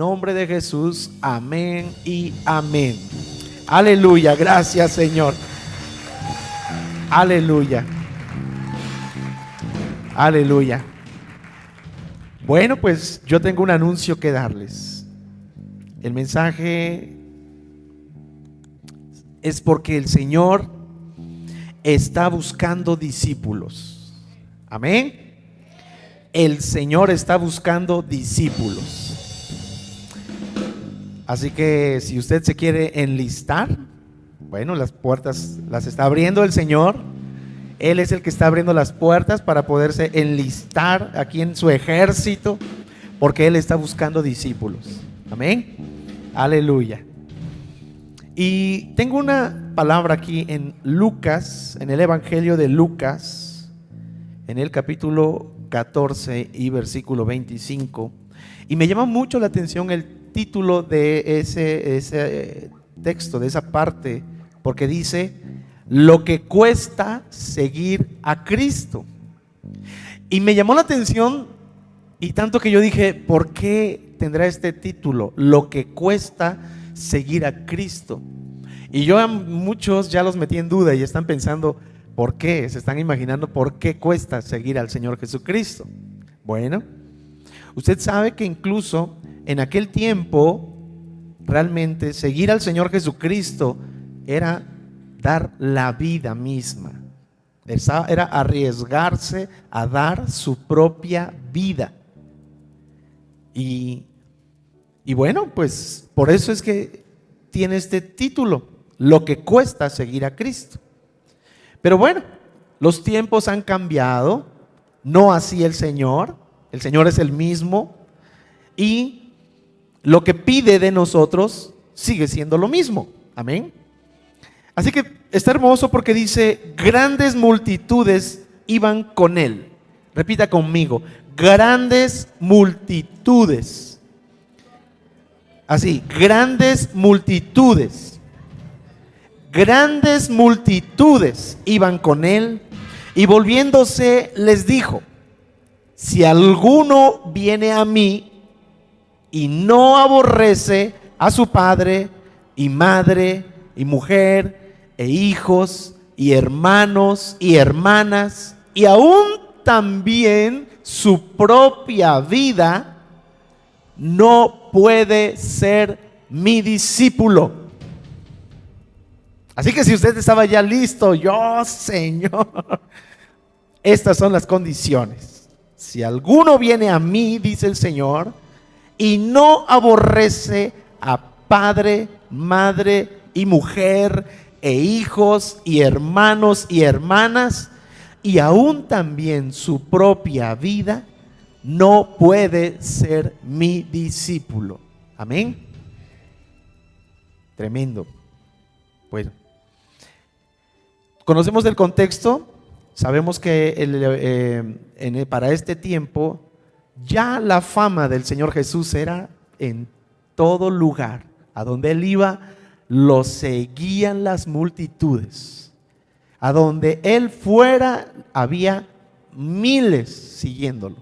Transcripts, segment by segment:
nombre de Jesús, amén y amén. Aleluya, gracias Señor. Aleluya. Aleluya. Bueno, pues yo tengo un anuncio que darles. El mensaje es porque el Señor está buscando discípulos. Amén. El Señor está buscando discípulos. Así que si usted se quiere enlistar, bueno, las puertas las está abriendo el Señor. Él es el que está abriendo las puertas para poderse enlistar aquí en su ejército, porque Él está buscando discípulos. Amén. Aleluya. Y tengo una palabra aquí en Lucas, en el Evangelio de Lucas, en el capítulo 14 y versículo 25. Y me llama mucho la atención el título de ese texto, de esa parte, porque dice: lo que cuesta seguir a Cristo. Y me llamó la atención, y tanto que yo dije, ¿por qué tendrá este título? Lo que cuesta seguir a Cristo. Y yo a muchos ya los metí en duda y están pensando, ¿por qué? Se están imaginando por qué cuesta seguir al Señor Jesucristo. Bueno, usted sabe que incluso en aquel tiempo, realmente seguir al Señor Jesucristo era dar la vida misma. Era arriesgarse a dar su propia vida. Y bueno, pues por eso es que tiene este título, lo que cuesta seguir a Cristo. Pero bueno, los tiempos han cambiado, no así el Señor es el mismo, y lo que pide de nosotros sigue siendo lo mismo. Amén. Así que está hermoso porque dice: grandes multitudes iban con él. Repita conmigo: grandes multitudes. Así, grandes multitudes. Grandes multitudes iban con él, y volviéndose les dijo: si alguno viene a mí y no aborrece a su padre y madre y mujer e hijos y hermanos y hermanas, y aún también su propia vida, no puede ser mi discípulo. Así que si usted estaba ya listo, yo, Señor, estas son las condiciones. Si alguno viene a mí, dice el Señor, y no aborrece a padre, madre y mujer e hijos y hermanos y hermanas, y aún también su propia vida, no puede ser mi discípulo. Amén. Tremendo. Bueno, conocemos el contexto, sabemos que para este tiempo ya la fama del Señor Jesús era en todo lugar. A donde Él iba, lo seguían las multitudes. A donde Él fuera, había miles siguiéndolo.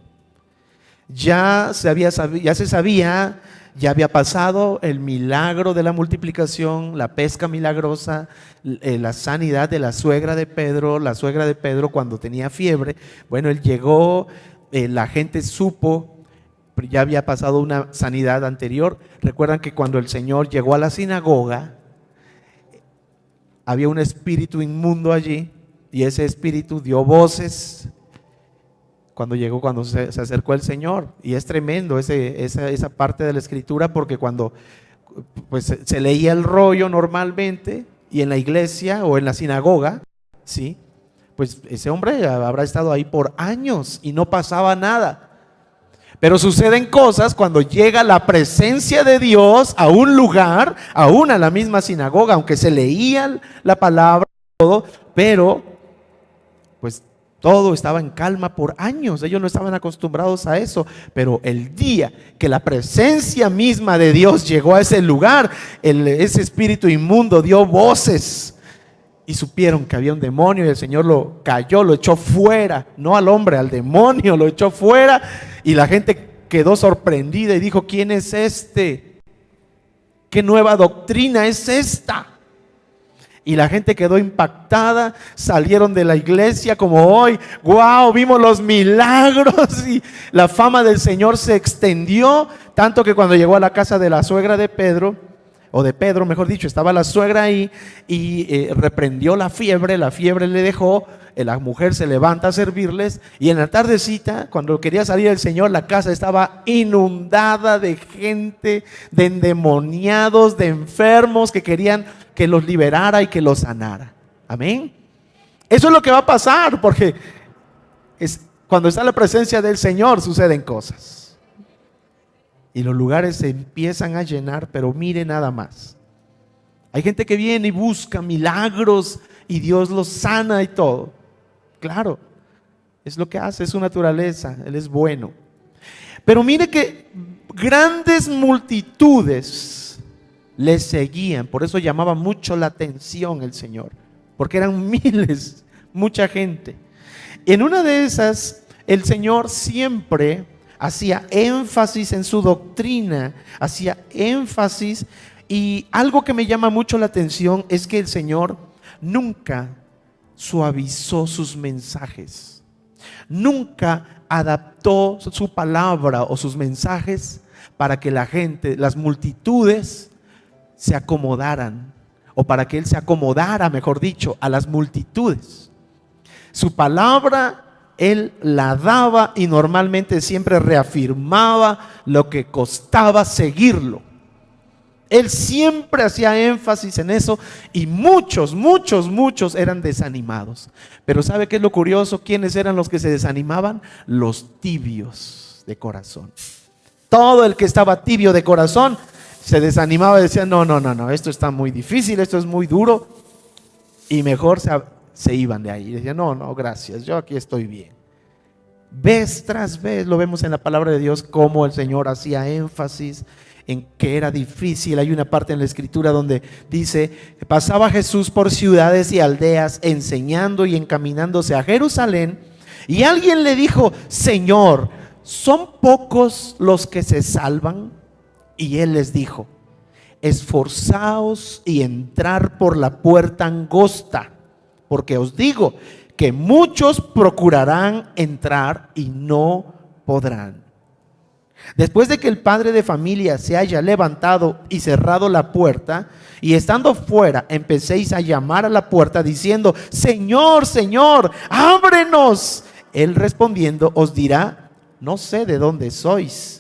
Ya se sabía, ya había pasado el milagro de la multiplicación, la pesca milagrosa, la sanidad de la suegra de Pedro. La suegra de Pedro, cuando tenía fiebre, bueno, él llegó, la gente supo, ya había pasado una sanidad anterior. Recuerdan que cuando el Señor llegó a la sinagoga, había un espíritu inmundo allí, y ese espíritu dio voces cuando se acercó el Señor. Y es tremendo esa parte de la escritura, porque cuando pues, se leía el rollo normalmente, y en la iglesia o en la sinagoga, ¿sí?, pues ese hombre habrá estado ahí por años y no pasaba nada. Pero suceden cosas cuando llega la presencia de Dios a un lugar, aún a la misma sinagoga, aunque se leía la palabra, todo, pero pues todo estaba en calma por años. Ellos no estaban acostumbrados a eso. Pero el día que la presencia misma de Dios llegó a ese lugar, ese espíritu inmundo dio voces y supieron que había un demonio, y el Señor lo cayó, lo echó fuera. No al hombre, al demonio lo echó fuera. Y la gente quedó sorprendida y dijo: ¿quién es este? ¿Qué nueva doctrina es esta? Y la gente quedó impactada, salieron de la iglesia como hoy, wow, vimos los milagros, y la fama del Señor se extendió, tanto que cuando llegó a la casa de la suegra de Pedro, o de Pedro mejor dicho, estaba la suegra ahí y reprendió la fiebre le dejó, la mujer se levanta a servirles, y en la tardecita, cuando quería salir el Señor, la casa estaba inundada de gente, de endemoniados, de enfermos que querían que los liberara y que los sanara. Amén. Eso es lo que va a pasar, porque cuando está la presencia del Señor suceden cosas. Y los lugares se empiezan a llenar, pero mire nada más. Hay gente que viene y busca milagros y Dios los sana y todo. Claro, es lo que hace, es su naturaleza, Él es bueno. Pero mire que grandes multitudes le seguían, por eso llamaba mucho la atención el Señor, porque eran miles, mucha gente. En una de esas, el Señor siempre hacía énfasis en su doctrina, hacía énfasis, y algo que me llama mucho la atención es que el Señor nunca suavizó sus mensajes, nunca adaptó su palabra o sus mensajes para que la gente, las multitudes se acomodaran, o para que Él se acomodara, mejor dicho, a las multitudes. Su palabra Él la daba y normalmente siempre reafirmaba lo que costaba seguirlo. Él siempre hacía énfasis en eso, y muchos eran desanimados. Pero ¿sabe qué es lo curioso? ¿Quiénes eran los que se desanimaban? Los tibios de corazón. Todo el que estaba tibio de corazón se desanimaba y decía: no, esto está muy difícil, esto es muy duro, y mejor se iban de ahí. Decían: no, gracias, yo aquí estoy bien. Vez tras vez lo vemos en la palabra de Dios, cómo el Señor hacía énfasis en que era difícil. Hay una parte en la escritura donde dice: pasaba Jesús por ciudades y aldeas enseñando y encaminándose a Jerusalén, y alguien le dijo: Señor, ¿son pocos los que se salvan? Y Él les dijo: esforzaos y entrar por la puerta angosta, porque os digo que muchos procurarán entrar y no podrán. Después de que el padre de familia se haya levantado y cerrado la puerta, y estando fuera empecéis a llamar a la puerta diciendo: Señor, Señor, ábrenos. Él respondiendo os dirá: no sé de dónde sois.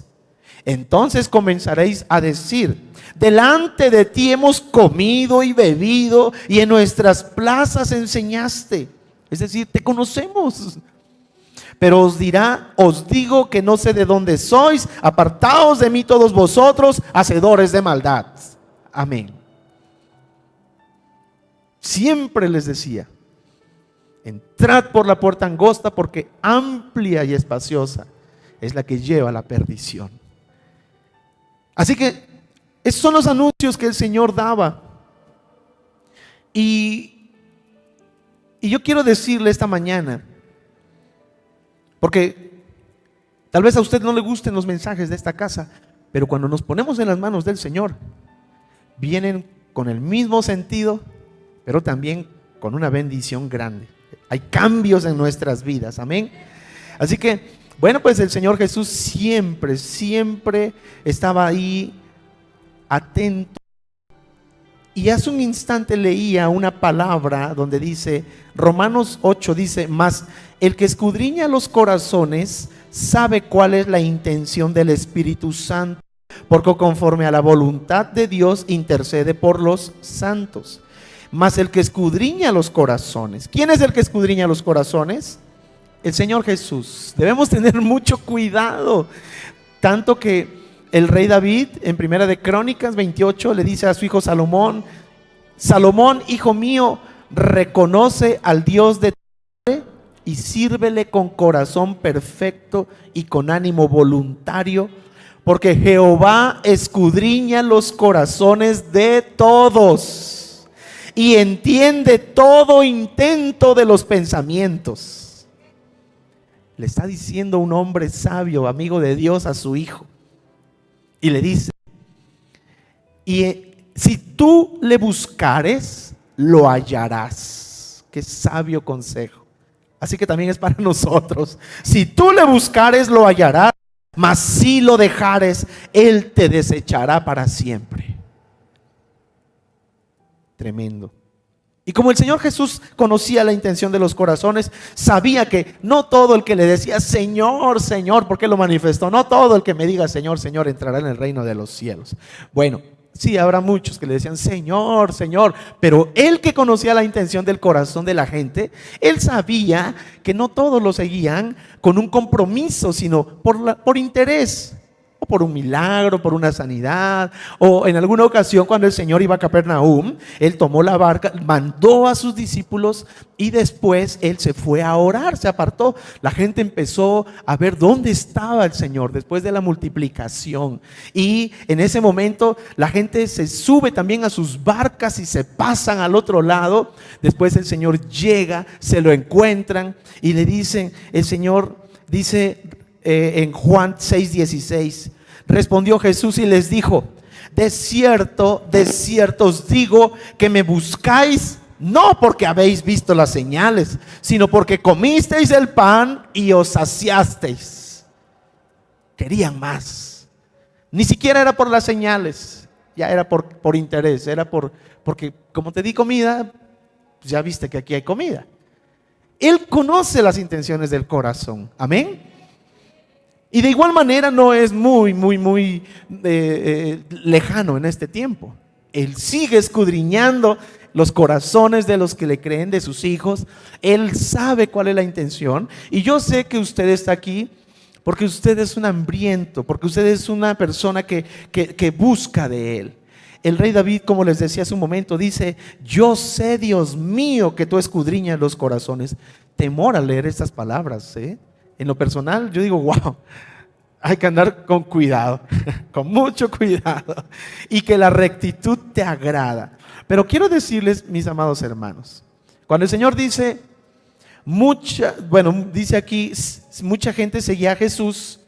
Entonces comenzaréis a decir: delante de ti hemos comido y bebido, y en nuestras plazas enseñaste. Es decir, te conocemos. Pero os dirá: os digo que no sé de dónde sois, apartaos de mí todos vosotros, hacedores de maldad. Amén. Siempre les decía: entrad por la puerta angosta, porque amplia y espaciosa es la que lleva a la perdición. Así que esos son los anuncios que el Señor daba. Y yo quiero decirle esta mañana, porque tal vez a usted no le gusten los mensajes de esta casa, pero cuando nos ponemos en las manos del Señor, vienen con el mismo sentido, pero también con una bendición grande. Hay cambios en nuestras vidas, amén. Así que, bueno, pues el Señor Jesús siempre estaba ahí atento. Y hace un instante leía una palabra donde dice, Romanos 8 dice: mas el que escudriña los corazones sabe cuál es la intención del Espíritu Santo, porque conforme a la voluntad de Dios intercede por los santos. Mas el que escudriña los corazones, ¿quién es el que escudriña los corazones? El Señor Jesús. Debemos tener mucho cuidado, tanto que el rey David en Primera de Crónicas 28 le dice a su hijo Salomón: Salomón, hijo mío, reconoce al Dios de tu padre y sírvele con corazón perfecto y con ánimo voluntario, porque Jehová escudriña los corazones de todos y entiende todo intento de los pensamientos. Le está diciendo un hombre sabio, amigo de Dios, a su hijo. Y le dice, y si tú le buscares, lo hallarás. Qué sabio consejo. Así que también es para nosotros. Si tú le buscares, lo hallarás, mas si lo dejares, él te desechará para siempre. Tremendo. Y como el Señor Jesús conocía la intención de los corazones, sabía que no todo el que le decía Señor, Señor, porque lo manifestó, no todo el que me diga Señor, Señor entrará en el reino de los cielos. Bueno, sí, habrá muchos que le decían Señor, Señor, pero él que conocía la intención del corazón de la gente, él sabía que no todos lo seguían con un compromiso, sino por interés, o por un milagro, por una sanidad, o en alguna ocasión cuando el Señor iba a Capernaum, él tomó la barca, mandó a sus discípulos y después él se fue a orar, se apartó. La gente empezó a ver dónde estaba el Señor después de la multiplicación, y en ese momento la gente se sube también a sus barcas y se pasan al otro lado. Después el Señor llega, se lo encuentran y le dicen, el Señor dice en Juan 6:16, respondió Jesús y les dijo, de cierto os digo que me buscáis no porque habéis visto las señales, sino porque comisteis el pan y os saciasteis. Querían más. Ni siquiera era por las señales, ya era por interés, era porque como te di comida, pues ya viste que aquí hay comida. Él conoce las intenciones del corazón. Amén. Y de igual manera no es muy lejano en este tiempo. Él sigue escudriñando los corazones de los que le creen, de sus hijos. Él sabe cuál es la intención. Y yo sé que usted está aquí porque usted es un hambriento, porque usted es una persona que busca de Él. El rey David, como les decía hace un momento, dice, yo sé, Dios mío, que tú escudriñas los corazones. Temor al leer estas palabras, ¿eh? En lo personal, yo digo, wow, hay que andar con cuidado, con mucho cuidado, y que la rectitud te agrada. Pero quiero decirles, mis amados hermanos, cuando el Señor dice, dice aquí, mucha gente seguía a Jesús,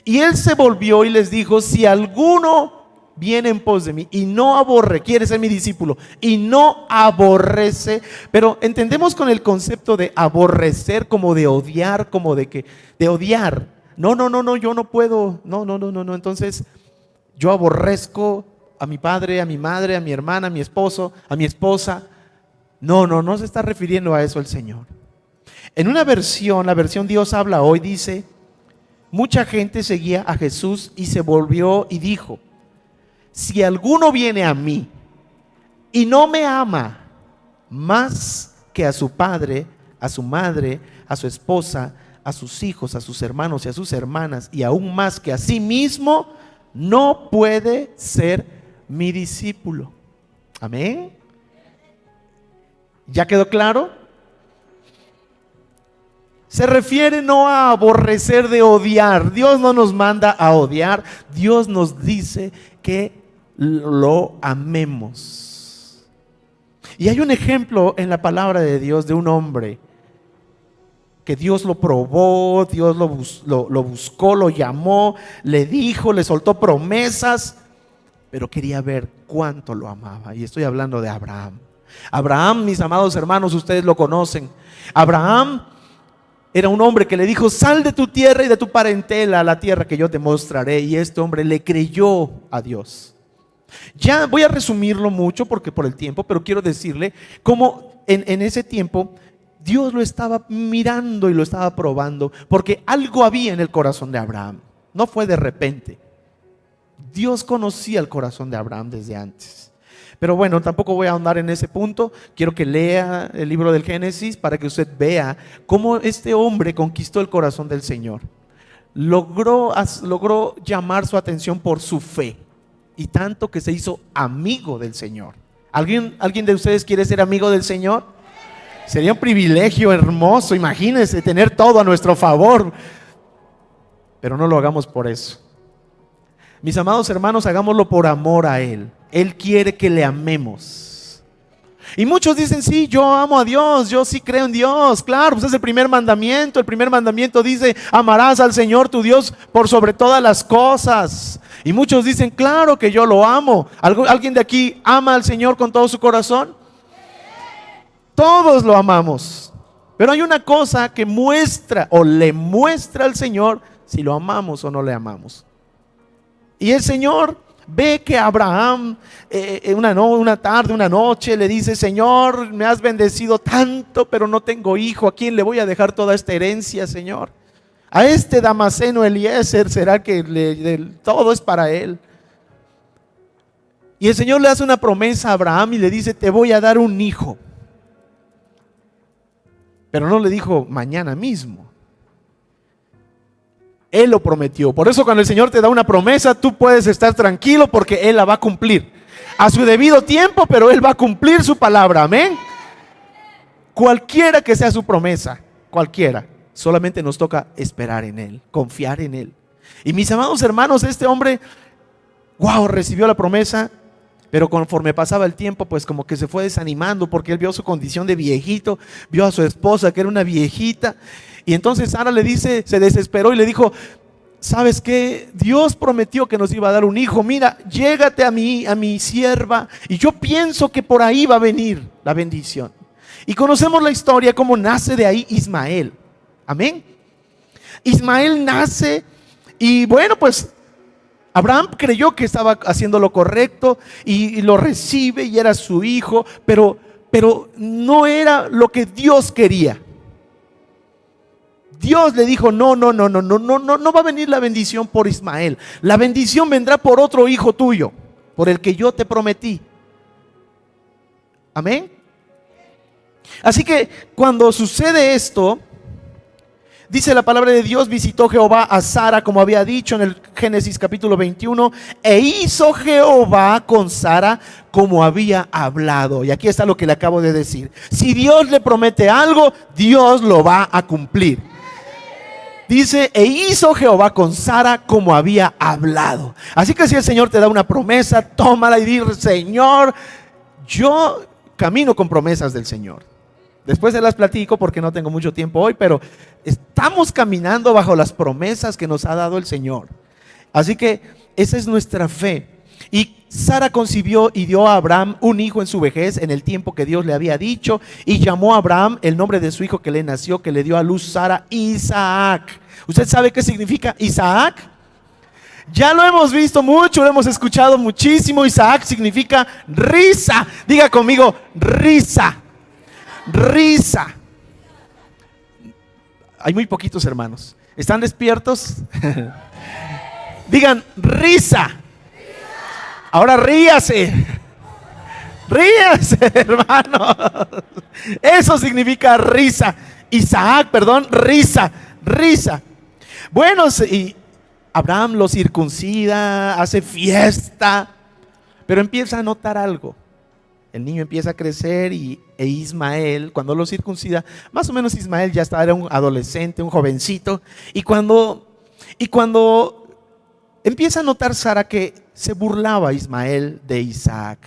y Él se volvió y les dijo, si alguno viene en pos de mí y no quiere ser mi discípulo y no aborrece, pero entendemos con el concepto de aborrecer como de odiar, como de odiar. No, yo no puedo, no. Entonces yo aborrezco a mi padre, a mi madre, a mi hermana, a mi esposo, a mi esposa. No se está refiriendo a eso el Señor. En una versión, la versión Dios habla hoy, dice, mucha gente seguía a Jesús y se volvió y dijo, si alguno viene a mí y no me ama más que a su padre, a su madre, a su esposa, a sus hijos, a sus hermanos y a sus hermanas, y aún más que a sí mismo, no puede ser mi discípulo. Amén. ¿Ya quedó claro? Se refiere no a aborrecer de odiar. Dios no nos manda a odiar. Dios nos dice que lo amemos. Y hay un ejemplo en la palabra de Dios de un hombre que Dios lo probó, Dios lo buscó, lo llamó, le dijo, le soltó promesas, pero quería ver cuánto lo amaba. Y estoy hablando de Abraham. Abraham, mis amados hermanos, ustedes lo conocen. Abraham era un hombre que le dijo, sal de tu tierra y de tu parentela a la tierra que yo te mostraré. Y este hombre le creyó a Dios. Ya voy a resumirlo mucho porque por el tiempo, pero quiero decirle cómo en ese tiempo Dios lo estaba mirando y lo estaba probando, porque algo había en el corazón de Abraham. No fue de repente. Dios conocía el corazón de Abraham desde antes. Pero bueno, tampoco voy a ahondar en ese punto. Quiero que lea el libro del Génesis para que usted vea cómo este hombre conquistó el corazón del Señor. Logró llamar su atención por su fe, y tanto que se hizo amigo del Señor. ¿Alguien de ustedes quiere ser amigo del Señor? Sería un privilegio hermoso, imagínense, tener todo a nuestro favor. Pero no lo hagamos por eso. Mis amados hermanos, hagámoslo por amor a Él. Él quiere que le amemos. Y muchos dicen, sí, yo amo a Dios, yo sí creo en Dios. Claro, pues es el primer mandamiento. El primer mandamiento dice, amarás al Señor tu Dios por sobre todas las cosas. Y muchos dicen, claro que yo lo amo. ¿Alguien de aquí ama al Señor con todo su corazón? Todos lo amamos. Pero hay una cosa que muestra o le muestra al Señor si lo amamos o no le amamos. Y el Señor ve que Abraham una tarde, una noche le dice, Señor, me has bendecido tanto, pero no tengo hijo. ¿A quién le voy a dejar toda esta herencia, Señor? A este Damaseno Eliezer será que todo es para él. Y el Señor le hace una promesa a Abraham y le dice, te voy a dar un hijo. Pero no le dijo mañana mismo. Él lo prometió. Por eso cuando el Señor te da una promesa, tú puedes estar tranquilo porque Él la va a cumplir. A su debido tiempo, pero Él va a cumplir su palabra. Amén. Cualquiera que sea su promesa, cualquiera. Solamente nos toca esperar en Él, confiar en Él. Y mis amados hermanos, este hombre, wow, recibió la promesa. Pero conforme pasaba el tiempo, pues como que se fue desanimando porque él vio su condición de viejito, vio a su esposa que era una viejita. Y entonces Sara le dice, se desesperó y le dijo, ¿sabes qué? Dios prometió que nos iba a dar un hijo. Mira, llégate a mi sierva y yo pienso que por ahí va a venir la bendición. Y conocemos la historia, cómo nace de ahí Ismael. Amén. Ismael nace y bueno, pues Abraham creyó que estaba haciendo lo correcto y lo recibe y era su hijo, pero no era lo que Dios quería. Dios le dijo, no va a venir la bendición por Ismael. La bendición vendrá por otro hijo tuyo, por el que yo te prometí. Amén. Así que cuando sucede esto, dice la palabra de Dios, visitó Jehová a Sara como había dicho en el Génesis capítulo 21, e hizo Jehová con Sara como había hablado. Y aquí está lo que le acabo de decir. Si Dios le promete algo, Dios lo va a cumplir. Dice, e hizo Jehová con Sara como había hablado. Así que si el Señor te da una promesa, tómala y dile, Señor, yo camino con promesas del Señor. Después se las platico porque no tengo mucho tiempo hoy, pero estamos caminando bajo las promesas que nos ha dado el Señor. Así que esa es nuestra fe. Y Sara concibió y dio a Abraham un hijo en su vejez, en el tiempo que Dios le había dicho, y llamó a Abraham el nombre de su hijo que le nació, que le dio a luz Sara, Isaac. ¿Usted sabe qué significa Isaac? Ya lo hemos visto mucho, lo hemos escuchado muchísimo. Isaac significa risa. Diga conmigo, risa. Risa. Hay muy poquitos hermanos. ¿Están despiertos? Digan risa. Ahora ríase. Ríase, hermano. Eso significa risa. Isaac, perdón, risa. Risa. Bueno, y Abraham lo circuncida, hace fiesta, pero empieza a notar algo. El niño empieza a crecer e Ismael, cuando lo circuncida, más o menos Ismael ya era un adolescente, un jovencito. Y cuando empieza a notar Sara que se burlaba Ismael de Isaac.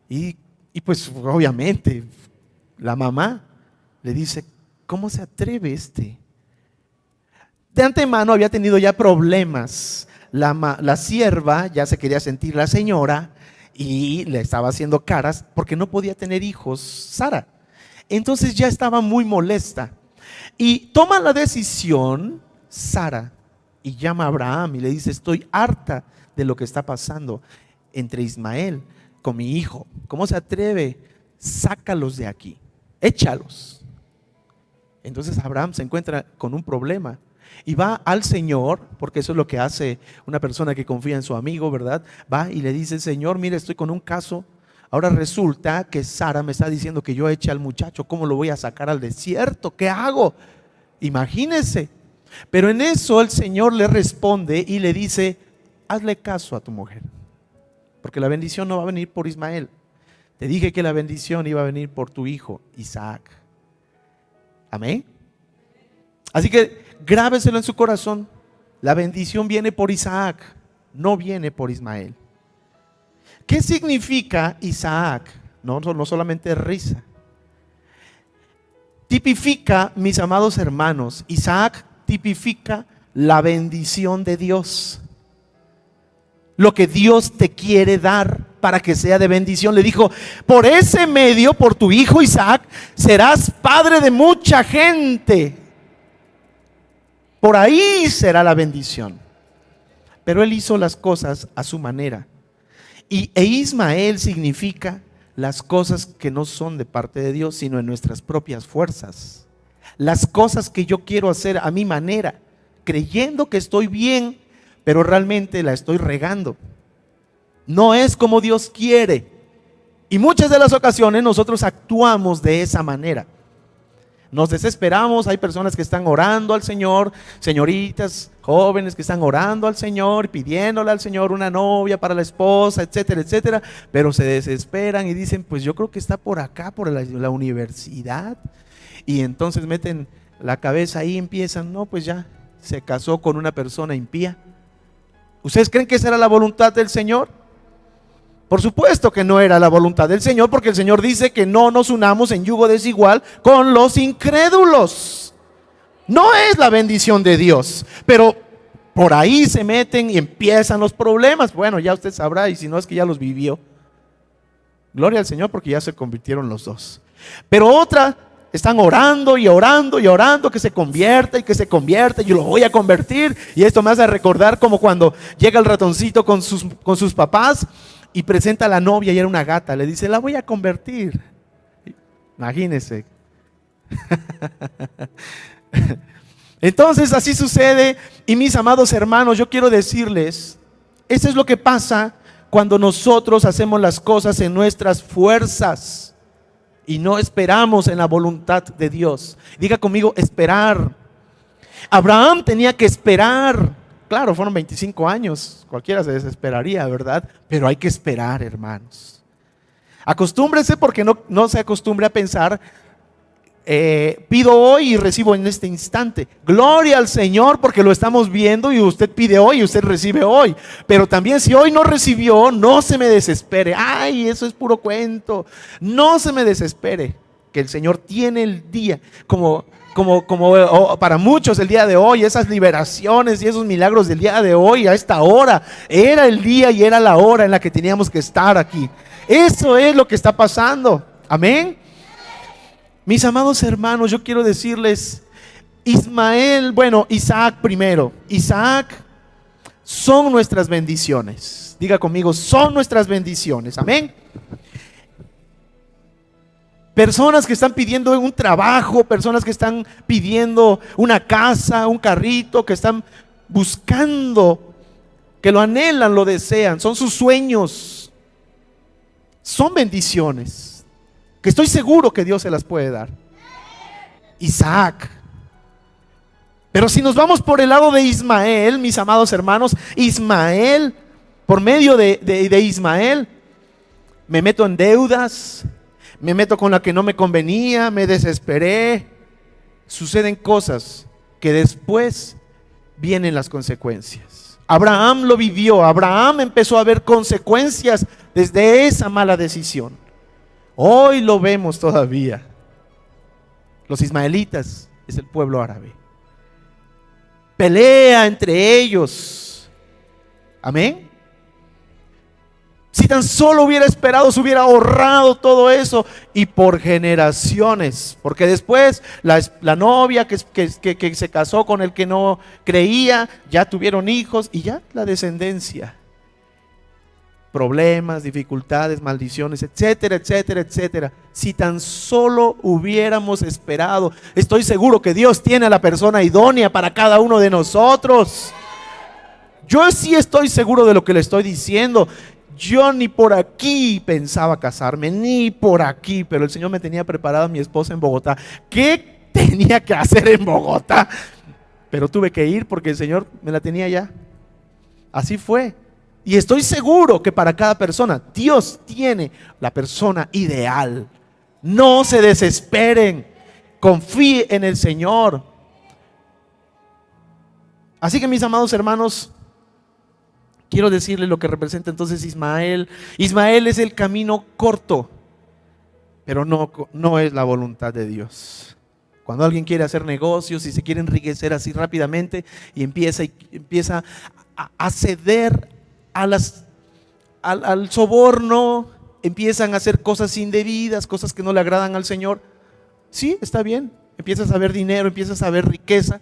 Y pues obviamente la mamá le dice, ¿cómo se atreve este? De antemano había tenido ya problemas. La sierva ya se quería sentir la señora y le estaba haciendo caras porque no podía tener hijos Sara. Entonces ya estaba muy molesta y toma la decisión Sara y llama a Abraham y le dice, estoy harta de lo que está pasando entre Ismael con mi hijo. ¿Cómo se atreve? Sácalos de aquí, échalos. Entonces Abraham se encuentra con un problema y va al Señor, porque eso es lo que hace una persona que confía en su amigo, ¿verdad? Va y le dice, Señor, mire, estoy con un caso. Ahora resulta que Sara me está diciendo que yo eche al muchacho. ¿Cómo lo voy a sacar al desierto? ¿Qué hago? Imagínese. Pero en eso el Señor le responde y le dice, hazle caso a tu mujer, porque la bendición no va a venir por Ismael. Te dije que la bendición iba a venir por tu hijo Isaac. Amén. Así que grábeselo en su corazón. La bendición viene por Isaac, no viene por Ismael. ¿Qué significa Isaac? no solamente risa. Tipifica, mis amados hermanos, Isaac tipifica la bendición de Dios. Lo que Dios te quiere dar para que sea de bendición. Le dijo, por ese medio, por tu hijo Isaac, serás padre de mucha gente. Por ahí será la bendición. Pero él hizo las cosas a su manera. E Ismael significa las cosas que no son de parte de Dios, sino en nuestras propias fuerzas. Las cosas que yo quiero hacer a mi manera, creyendo que estoy bien, pero realmente la estoy regando. No es como Dios quiere. Y muchas de las ocasiones nosotros actuamos de esa manera. Nos desesperamos, hay personas que están orando al Señor, señoritas, jóvenes que están orando al Señor, pidiéndole al Señor una novia para la esposa, etcétera, etcétera, pero se desesperan y dicen, pues yo creo que está por acá, por la universidad, y entonces meten la cabeza ahí y empiezan, no, pues ya se casó con una persona impía. ¿Ustedes creen que esa era la voluntad del Señor? Por supuesto que no era la voluntad del Señor, porque el Señor dice que no nos unamos en yugo desigual con los incrédulos. No es la bendición de Dios, pero por ahí se meten y empiezan los problemas. Bueno, ya usted sabrá, y si no es que ya los vivió. Gloria al Señor, porque ya se convirtieron los dos. Pero otra, están orando y orando y orando que se convierta y que se convierta, yo lo voy a convertir. Y esto me hace recordar como cuando llega el ratoncito con sus papás y presenta a la novia y era una gata, le dice, la voy a convertir. Imagínense. Entonces así sucede. Y mis amados hermanos, yo quiero decirles, eso es lo que pasa cuando nosotros hacemos las cosas en nuestras fuerzas y no esperamos en la voluntad de Dios. Diga conmigo, esperar. Abraham tenía que esperar. Claro, fueron 25 años, cualquiera se desesperaría, ¿verdad? Pero hay que esperar, hermanos. Acostúmbrese, porque no se acostumbre a pensar, pido hoy y recibo en este instante. Gloria al Señor, porque lo estamos viendo y usted pide hoy y usted recibe hoy. Pero también si hoy no recibió, no se me desespere. Ay, eso es puro cuento. No se me desespere, que el Señor tiene el día como para muchos el día de hoy, esas liberaciones y esos milagros del día de hoy, a esta hora, era el día y era la hora en la que teníamos que estar aquí. Eso es lo que está pasando. Amén. Mis amados hermanos, yo quiero decirles, Isaac primero. Isaac son nuestras bendiciones. Diga conmigo, son nuestras bendiciones. Amén. Personas que están pidiendo un trabajo, personas que están pidiendo una casa, un carrito, que están buscando, que lo anhelan, lo desean, son sus sueños, son bendiciones, que estoy seguro que Dios se las puede dar. Isaac. Pero si nos vamos por el lado de Ismael, mis amados hermanos, Ismael, por medio de Ismael, me meto en deudas, me meto con la que no me convenía, me desesperé. Suceden cosas que después vienen las consecuencias. Abraham lo vivió, Abraham empezó a ver consecuencias desde esa mala decisión. Hoy lo vemos todavía. Los ismaelitas es el pueblo árabe. Pelea entre ellos. Amén. Si tan solo hubiera esperado, se hubiera ahorrado todo eso, y por generaciones, porque después la novia que se casó con el que no creía, ya tuvieron hijos y ya la descendencia. Problemas, dificultades, maldiciones, etcétera, etcétera, etcétera. Si tan solo hubiéramos esperado, estoy seguro que Dios tiene a la persona idónea para cada uno de nosotros. Yo sí estoy seguro de lo que le estoy diciendo. Yo ni por aquí pensaba casarme, ni por aquí, pero el Señor me tenía preparado a mi esposa en Bogotá. ¿Qué tenía que hacer en Bogotá? Pero tuve que ir porque el Señor me la tenía ya. Así fue. Y estoy seguro que para cada persona Dios tiene la persona ideal. No se desesperen, confíe en el Señor. Así que, mis amados hermanos, quiero decirles lo que representa entonces Ismael. Ismael es el camino corto pero no es la voluntad de Dios. Cuando alguien quiere hacer negocios y se quiere enriquecer así rápidamente y empieza a ceder al soborno, empiezan a hacer cosas indebidas, cosas que no le agradan al Señor. Sí, está bien, empiezas a ver dinero, empiezas a ver riqueza,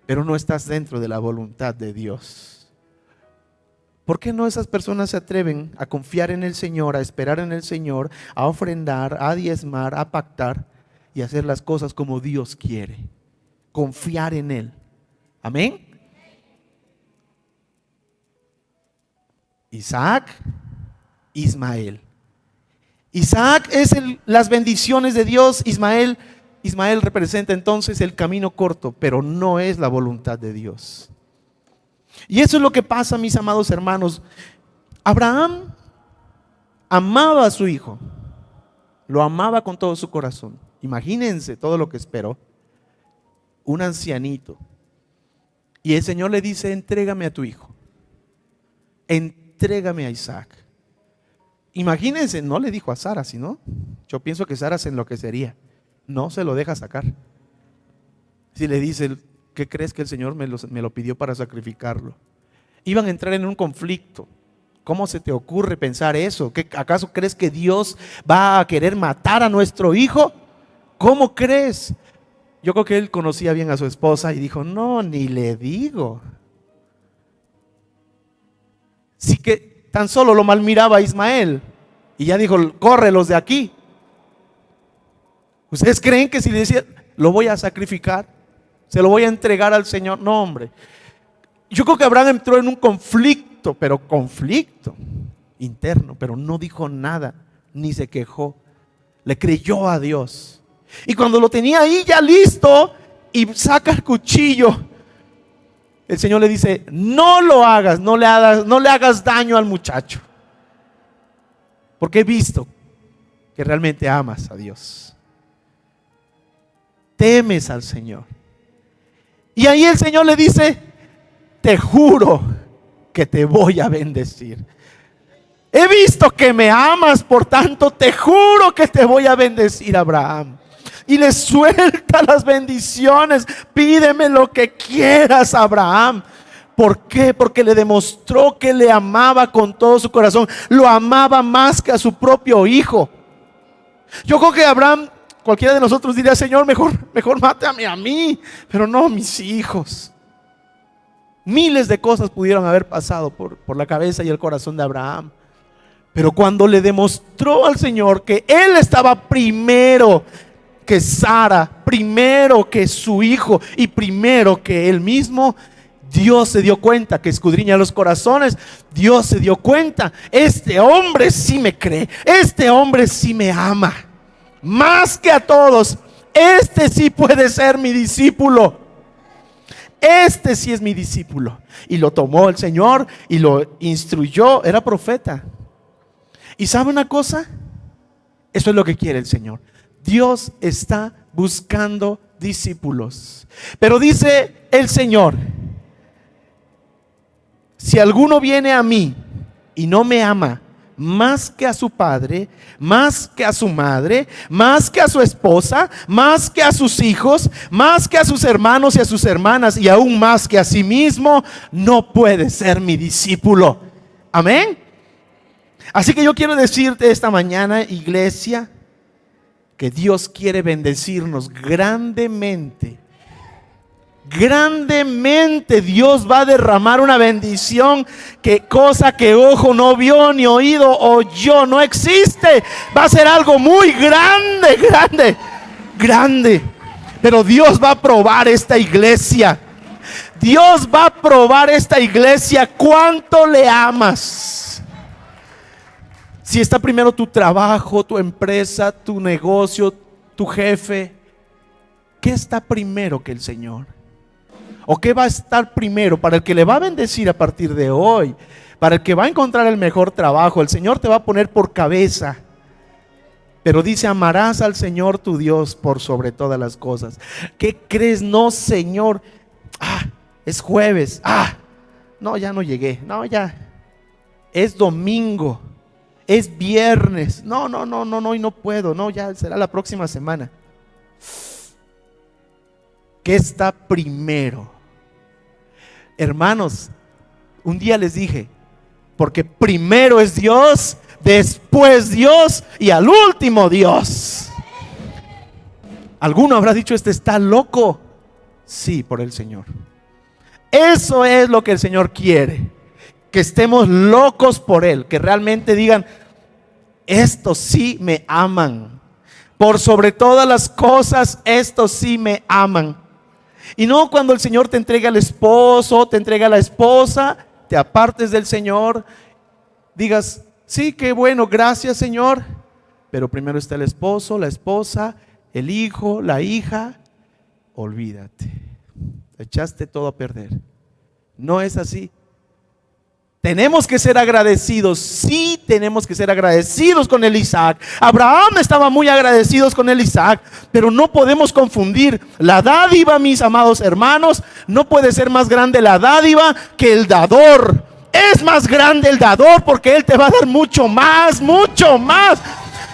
pero no estás dentro de la voluntad de Dios. ¿Por qué no esas personas se atreven a confiar en el Señor, a esperar en el Señor, a ofrendar, a diezmar, a pactar y hacer las cosas como Dios quiere? Confiar en Él. Amén. Isaac, Ismael. Isaac es las bendiciones de Dios. Ismael representa entonces el camino corto, pero no es la voluntad de Dios. Y eso es lo que pasa, mis amados hermanos. Abraham amaba a su hijo, lo amaba con todo su corazón. Imagínense todo lo que esperó. Un ancianito. Y el Señor le dice: entrégame a tu hijo, entrégame a Isaac. Imagínense, no le dijo a Sara, sino, yo pienso que Sara se enloquecería. No se lo deja sacar. Si le dice: ¿qué crees que el Señor me lo pidió para sacrificarlo? Iban a entrar en un conflicto. ¿Cómo se te ocurre pensar eso? ¿Acaso crees que Dios va a querer matar a nuestro hijo? ¿Cómo crees? Yo creo que él conocía bien a su esposa y dijo: no, ni le digo. Sí, que tan solo lo malmiraba a Ismael y ya dijo: córrelos de aquí. ¿Ustedes creen que si le decía: lo voy a sacrificar, se lo voy a entregar al Señor? No, hombre. Yo creo que Abraham entró en un conflicto interno, pero no dijo nada, ni se quejó. Le creyó a Dios. Y cuando lo tenía ahí ya listo y saca el cuchillo, el Señor le dice: no lo hagas, no le hagas daño al muchacho, porque he visto que realmente amas a Dios, temes al Señor. Y ahí el Señor le dice: te juro que te voy a bendecir. He visto que me amas, por tanto te juro que te voy a bendecir, Abraham. Y le suelta las bendiciones. Pídeme lo que quieras, Abraham. ¿Por qué? Porque le demostró que le amaba con todo su corazón. Lo amaba más que a su propio hijo. Yo creo que Abraham, cualquiera de nosotros diría: Señor, mejor mátame a mí, pero no mis hijos. Miles de cosas pudieron haber pasado por la cabeza y el corazón de Abraham. Pero cuando le demostró al Señor que él estaba primero que Sara, primero que su hijo y primero que él mismo, Dios se dio cuenta, que escudriña los corazones. Dios se dio cuenta: este hombre sí me cree, este hombre sí me ama más que a todos. Este sí puede ser mi discípulo. Este sí es mi discípulo. Y lo tomó el Señor y lo instruyó. Era profeta. ¿Y sabe una cosa? Eso es lo que quiere el Señor. Dios está buscando discípulos. Pero dice el Señor: si alguno viene a mí y no me ama más que a su padre, más que a su madre, más que a su esposa, más que a sus hijos, más que a sus hermanos y a sus hermanas, y aún más que a sí mismo, no puede ser mi discípulo. Amén. Así que yo quiero decirte esta mañana, iglesia, que Dios quiere bendecirnos grandemente. Grandemente Dios va a derramar una bendición, que cosa que ojo no vio, ni oído oyó, no existe. Va a ser algo muy grande. Pero Dios va a probar esta iglesia. Dios va a probar esta iglesia. ¿Cuánto le amas? Si está primero tu trabajo, tu empresa, tu negocio, tu jefe, ¿qué está primero que el Señor? ¿O qué va a estar primero para el que le va a bendecir a partir de hoy? Para el que va a encontrar el mejor trabajo. El Señor te va a poner por cabeza. Pero dice: amarás al Señor tu Dios por sobre todas las cosas. ¿Qué crees? No, Señor. Es jueves. No, ya no llegué. No, ya. Es domingo. es viernes. No, y no puedo. No, ya será la próxima semana. ¿Qué está primero? Hermanos, un día les dije, porque primero es Dios, después Dios y al último Dios. Alguno habrá dicho, este está loco. Sí, por el Señor. Eso es lo que el Señor quiere, que estemos locos por Él, que realmente digan, estos sí me aman, por sobre todas las cosas, estos sí me aman. Y no cuando el Señor te entrega al esposo, te entrega a la esposa, te apartes del Señor, digas, sí, qué bueno, gracias Señor, pero primero está el esposo, la esposa, el hijo, la hija. Olvídate, echaste todo a perder. No es así. Tenemos que ser agradecidos. Sí, tenemos que ser agradecidos con el Isaac. Abraham estaba muy agradecidos con el Isaac, pero no podemos confundir la dádiva, mis amados hermanos. No puede ser más grande la dádiva que el dador. Es más grande el dador porque Él te va a dar mucho más, mucho más.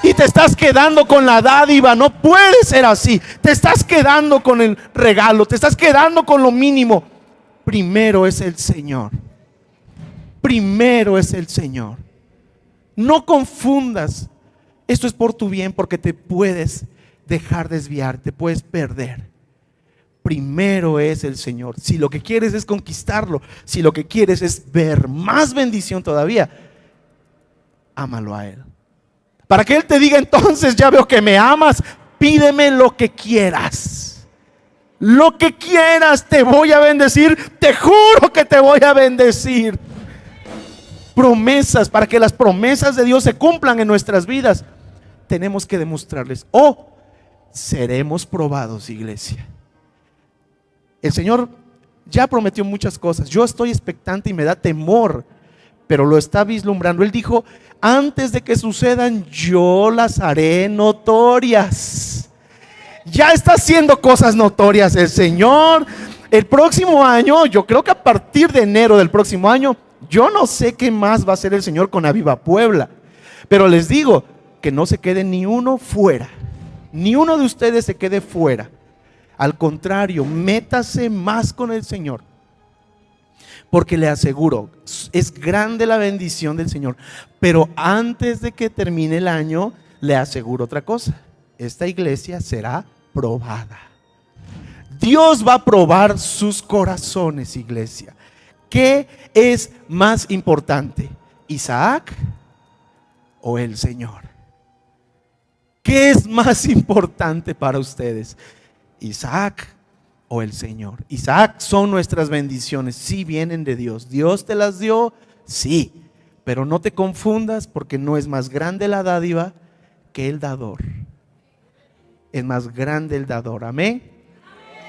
Y te estás quedando con la dádiva. No puede ser así. Te estás quedando con el regalo, te estás quedando con lo mínimo. Primero es el Señor. Primero es el Señor. No confundas. Esto es por tu bien, porque te puedes dejar desviar, te puedes perder. Primero es el Señor. Si lo que quieres es conquistarlo, si lo que quieres es ver más bendición todavía, ámalo a Él. Para que Él te diga, entonces ya veo que me amas, pídeme lo que quieras. Lo que quieras, te voy a bendecir. Te juro que te voy a bendecir. Promesas, para que las promesas de Dios se cumplan en nuestras vidas, tenemos que demostrarles. Seremos probados, iglesia. El Señor ya prometió muchas cosas. Yo estoy expectante y me da temor, pero lo está vislumbrando. Él dijo, antes de que sucedan, yo las haré notorias. Ya está haciendo cosas notorias el Señor. El próximo año, yo creo que a partir de enero del próximo año, yo no sé qué más va a hacer el Señor con Aviva Puebla, pero les digo que no se quede ni uno fuera, ni uno de ustedes se quede fuera. Al contrario, métase más con el Señor, porque le aseguro, es grande la bendición del Señor. Pero antes de que termine el año, le aseguro otra cosa: esta iglesia será probada. Dios va a probar sus corazones, iglesia. ¿Qué es más importante, Isaac o el Señor? ¿Qué es más importante para ustedes, Isaac o el Señor? Isaac son nuestras bendiciones, sí, vienen de Dios. Dios te las dio, sí, pero no te confundas, porque no es más grande la dádiva que el dador. Es más grande el dador, amén.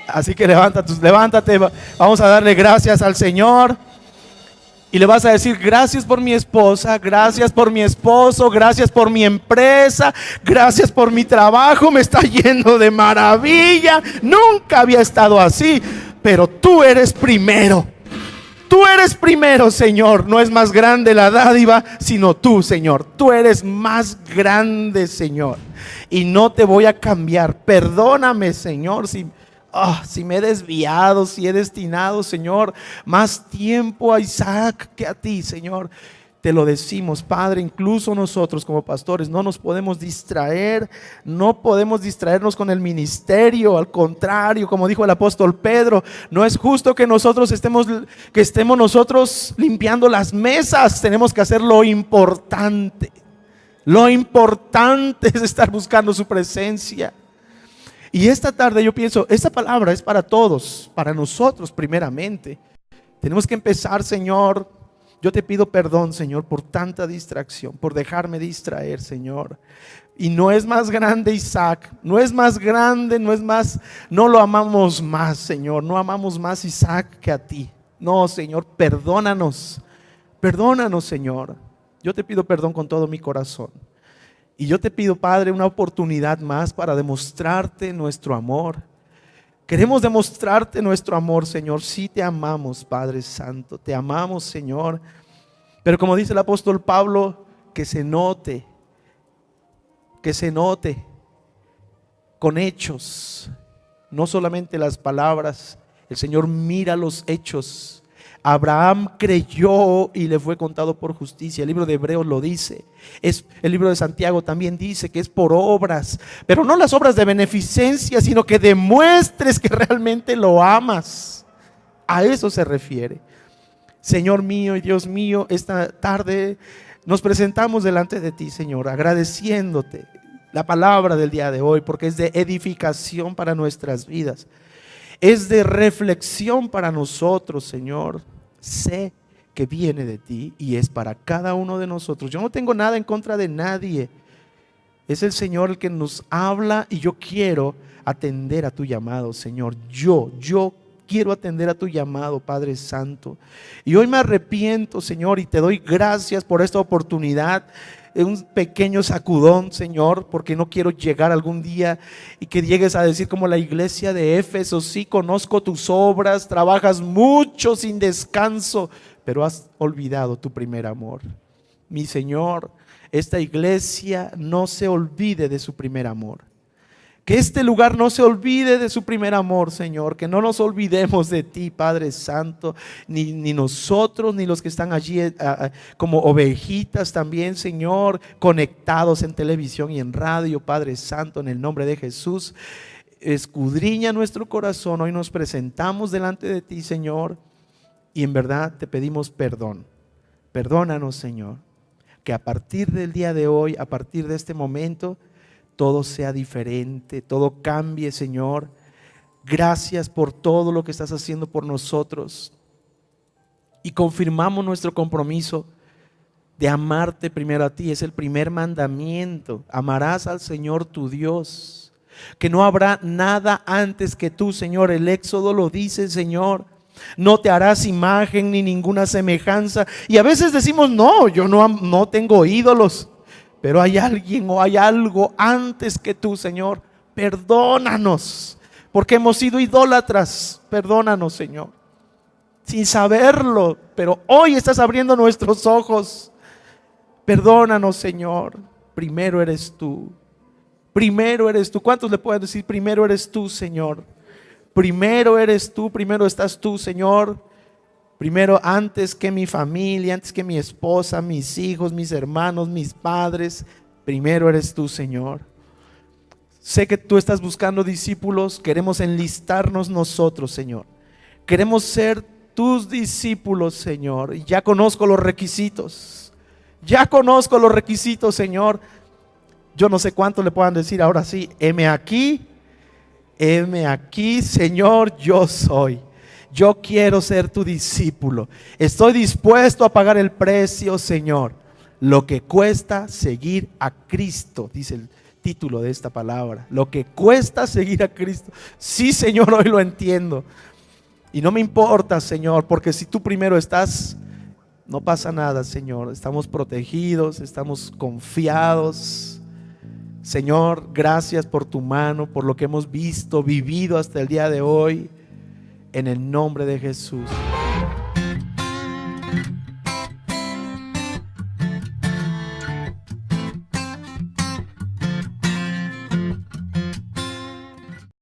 Así que levántate, vamos a darle gracias al Señor. Y le vas a decir, gracias por mi esposa, gracias por mi esposo, gracias por mi empresa, gracias por mi trabajo, me está yendo de maravilla. Nunca había estado así, pero tú eres primero. Tú eres primero, Señor. No es más grande la dádiva, sino tú, Señor. Tú eres más grande, Señor. Y no te voy a cambiar. Perdóname, Señor, si me he desviado, si he destinado, Señor, más tiempo a Isaac que a ti, Señor. Te lo decimos, Padre. Incluso nosotros como pastores no nos podemos distraer, no podemos distraernos con el ministerio. Al contrario, como dijo el apóstol Pedro, no es justo que estemos nosotros limpiando las mesas. Tenemos que hacer lo importante. Lo importante es estar buscando su presencia. Y esta tarde yo pienso, esta palabra es para todos, para nosotros primeramente. Tenemos que empezar, Señor. Yo te pido perdón, Señor, por tanta distracción, por dejarme distraer, Señor. Y no es más grande Isaac, no es más grande, no lo amamos más, Señor. No amamos más Isaac que a ti. No, Señor, perdónanos, Señor. Yo te pido perdón con todo mi corazón. Y yo te pido, Padre, una oportunidad más para demostrarte nuestro amor. Queremos demostrarte nuestro amor, Señor. Sí te amamos, Padre Santo, te amamos, Señor. Pero como dice el apóstol Pablo, que se note con hechos, no solamente las palabras. El Señor mira los hechos. Abraham creyó y le fue contado por justicia. El libro de Hebreos lo dice. El libro de Santiago también dice que es por obras, pero no las obras de beneficencia, sino que demuestres que realmente lo amas. A eso se refiere. Señor mío y Dios mío, esta tarde nos presentamos delante de ti, Señor, agradeciéndote la palabra del día de hoy, porque es de edificación para nuestras vidas, es de reflexión para nosotros, Señor. Sé que viene de ti y es para cada uno de nosotros. Yo no tengo nada en contra de nadie. Es el Señor el que nos habla y yo quiero atender a tu llamado, Señor. Yo quiero atender a tu llamado, Padre Santo. Y hoy me arrepiento, Señor, y te doy gracias por esta oportunidad. Un pequeño sacudón, Señor, porque no quiero llegar algún día y que llegues a decir como la iglesia de Éfeso: sí, conozco tus obras, trabajas mucho sin descanso, pero has olvidado tu primer amor. Mi Señor, esta iglesia no se olvide de su primer amor. Que este lugar no se olvide de su primer amor, Señor. Que no nos olvidemos de ti, Padre Santo. Ni nosotros, ni los que están allí como ovejitas también, Señor, conectados en televisión y en radio, Padre Santo, en el nombre de Jesús. Escudriña nuestro corazón. Hoy nos presentamos delante de ti, Señor, y en verdad te pedimos perdón. Perdónanos, Señor. Que a partir del día de hoy, a partir de este momento, todo sea diferente, todo cambie, Señor. Gracias por todo lo que estás haciendo por nosotros. Y confirmamos nuestro compromiso de amarte primero a ti. Es el primer mandamiento. Amarás al Señor tu Dios. Que no habrá nada antes que tú, Señor. El Éxodo lo dice, Señor. No te harás imagen ni ninguna semejanza. Y a veces decimos: no, yo no tengo ídolos. Pero hay alguien o hay algo antes que tú, Señor. Perdónanos, porque hemos sido idólatras. Perdónanos, Señor, sin saberlo, pero hoy estás abriendo nuestros ojos. Perdónanos, Señor. Primero eres tú. Primero eres tú. ¿Cuántos le pueden decir: primero eres tú, Señor? Primero eres tú, primero estás tú, Señor. Primero, antes que mi familia, antes que mi esposa, mis hijos, mis hermanos, mis padres. Primero eres tú, Señor. Sé que tú estás buscando discípulos. Queremos enlistarnos nosotros, Señor. Queremos ser tus discípulos, Señor. Y ya conozco los requisitos. Ya conozco los requisitos, Señor. Yo no sé cuánto le puedan decir ahora sí: heme aquí, Señor, yo soy. Yo quiero ser tu discípulo. Estoy dispuesto a pagar el precio, Señor. Lo que cuesta seguir a Cristo, dice el título de esta palabra. Lo que cuesta seguir a Cristo. Sí, Señor, hoy lo entiendo. Y no me importa, Señor, porque si tú primero estás, no pasa nada, Señor. Estamos protegidos, estamos confiados. Señor, gracias por tu mano, por lo que hemos visto, vivido hasta el día de hoy. En el nombre de Jesús.